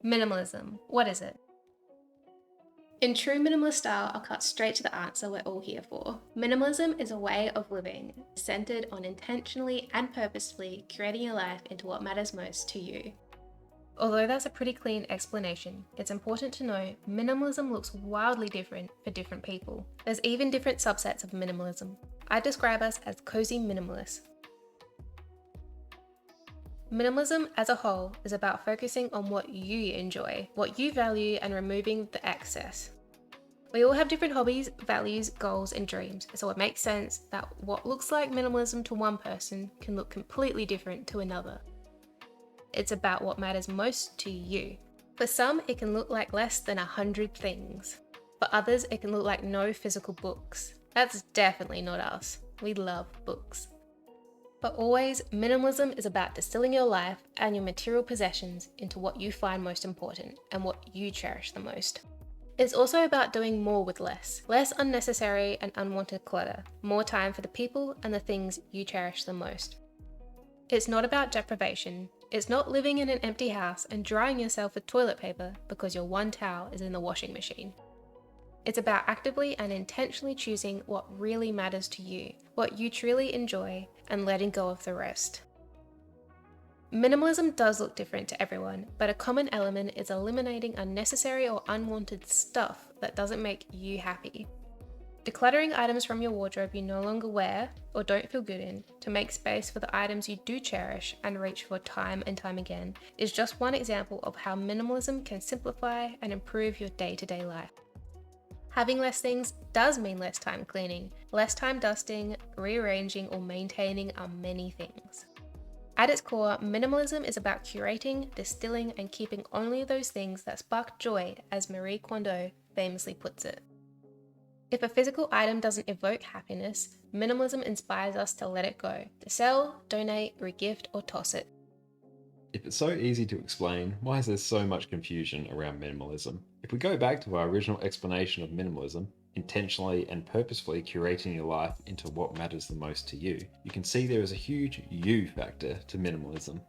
Minimalism. What is it? In true minimalist style, I'll cut straight to the answer we're all here for. Minimalism is a way of living centered on intentionally and purposefully creating your life into what matters most to you. Although that's a pretty clean explanation, it's important to know minimalism looks wildly different for different people. There's even different subsets of minimalism. I describe us as cozy minimalists. Minimalism as a whole is about focusing on what you enjoy, what you value, and removing the excess. We all have different hobbies, values, goals, and dreams, so it makes sense that what looks like minimalism to one person can look completely different to another. It's about what matters most to you. For some, it can look like less than 100 things. For others, it can look like no physical books. That's definitely not us. We love books. But always, minimalism is about distilling your life and your material possessions into what you find most important and what you cherish the most. It's also about doing more with less unnecessary and unwanted clutter, more time for the people and the things you cherish the most. It's not about deprivation. It's not living in an empty house and drying yourself with toilet paper because your one towel is in the washing machine. It's about actively and intentionally choosing what really matters to you, what you truly enjoy, and letting go of the rest. Minimalism does look different to everyone, but a common element is eliminating unnecessary or unwanted stuff that doesn't make you happy. Decluttering items from your wardrobe you no longer wear or don't feel good in to make space for the items you do cherish and reach for time and time again is just one example of how minimalism can simplify and improve your day-to-day life. Having less things does mean less time cleaning, less time dusting, rearranging, or maintaining our many things. At its core, minimalism is about curating, distilling, and keeping only those things that spark joy, as Marie Kondo famously puts it. If a physical item doesn't evoke happiness, minimalism inspires us to let it go, to sell, donate, regift, or toss it. If it's so easy to explain, why is there so much confusion around minimalism? If we go back to our original explanation of minimalism, intentionally and purposefully curating your life into what matters the most to you, you can see there is a huge you factor to minimalism.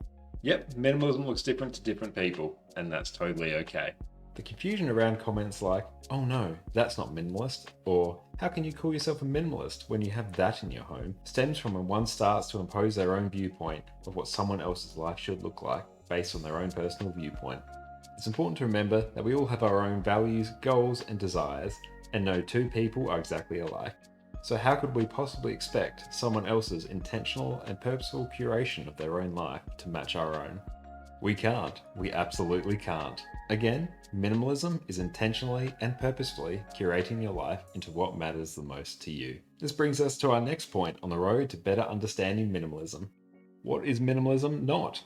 Yep, minimalism looks different to different people, and that's totally okay. The confusion around comments like, oh no, that's not minimalist, or how can you call yourself a minimalist when you have that in your home, stems from when one starts to impose their own viewpoint of what someone else's life should look like based on their own personal viewpoint. It's important to remember that we all have our own values, goals, and desires, and no two people are exactly alike. So how could we possibly expect someone else's intentional and purposeful curation of their own life to match our own? We can't. We absolutely can't. Again, minimalism is intentionally and purposefully curating your life into what matters the most to you. This brings us to our next point on the road to better understanding minimalism. What is minimalism not?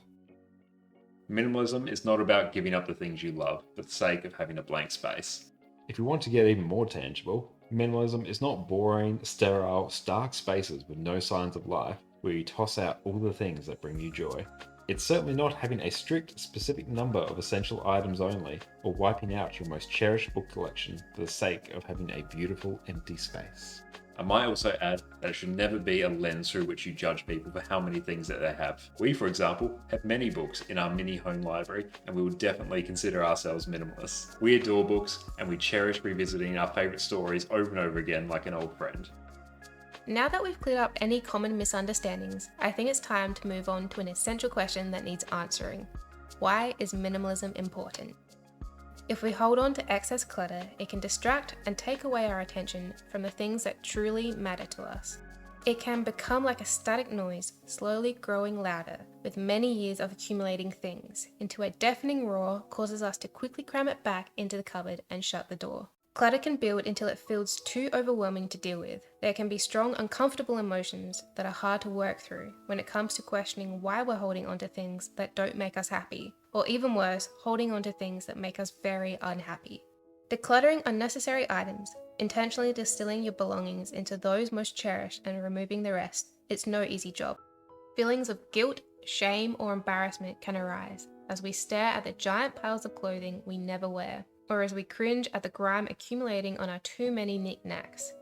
Minimalism is not about giving up the things you love for the sake of having a blank space. If we want to get even more tangible, minimalism is not boring, sterile, stark spaces with no signs of life where you toss out all the things that bring you joy. It's certainly not having a strict, specific number of essential items only, or wiping out your most cherished book collection for the sake of having a beautiful empty space. I might also add that it should never be a lens through which you judge people for how many things that they have. We, for example, have many books in our mini home library, and we would definitely consider ourselves minimalists. We adore books, and we cherish revisiting our favourite stories over and over again like an old friend. Now that we've cleared up any common misunderstandings, I think it's time to move on to an essential question that needs answering. Why is minimalism important? If we hold on to excess clutter, it can distract and take away our attention from the things that truly matter to us. It can become like a static noise, slowly growing louder, with many years of accumulating things, into a deafening roar causes us to quickly cram it back into the cupboard and shut the door. Clutter can build until it feels too overwhelming to deal with. There can be strong, uncomfortable emotions that are hard to work through when it comes to questioning why we're holding onto things that don't make us happy, or even worse, holding onto things that make us very unhappy. Decluttering unnecessary items, intentionally distilling your belongings into those most cherished and removing the rest, it's no easy job. Feelings of guilt, shame, or embarrassment can arise as we stare at the giant piles of clothing we never wear, or as we cringe at the grime accumulating on our too many knickknacks.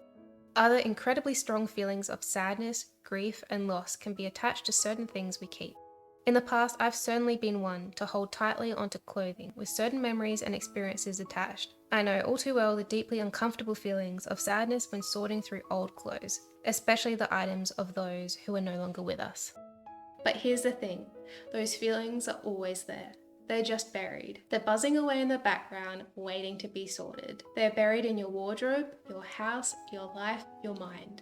Other incredibly strong feelings of sadness, grief, and loss can be attached to certain things we keep. In the past, I've certainly been one to hold tightly onto clothing with certain memories and experiences attached. I know all too well the deeply uncomfortable feelings of sadness when sorting through old clothes, especially the items of those who are no longer with us. But here's the thing, those feelings are always there. They're just buried. They're buzzing away in the background, waiting to be sorted. They're buried in your wardrobe, your house, your life, your mind.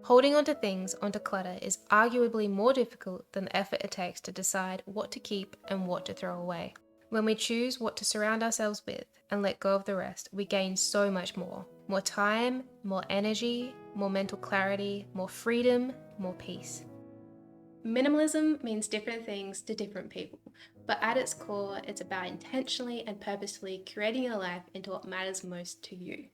Holding onto things, onto clutter, is arguably more difficult than the effort it takes to decide what to keep and what to throw away. When we choose what to surround ourselves with and let go of the rest, we gain so much more. More time, more energy, more mental clarity, more freedom, more peace. Minimalism means different things to different people, but at its core, it's about intentionally and purposefully creating a life into what matters most to you.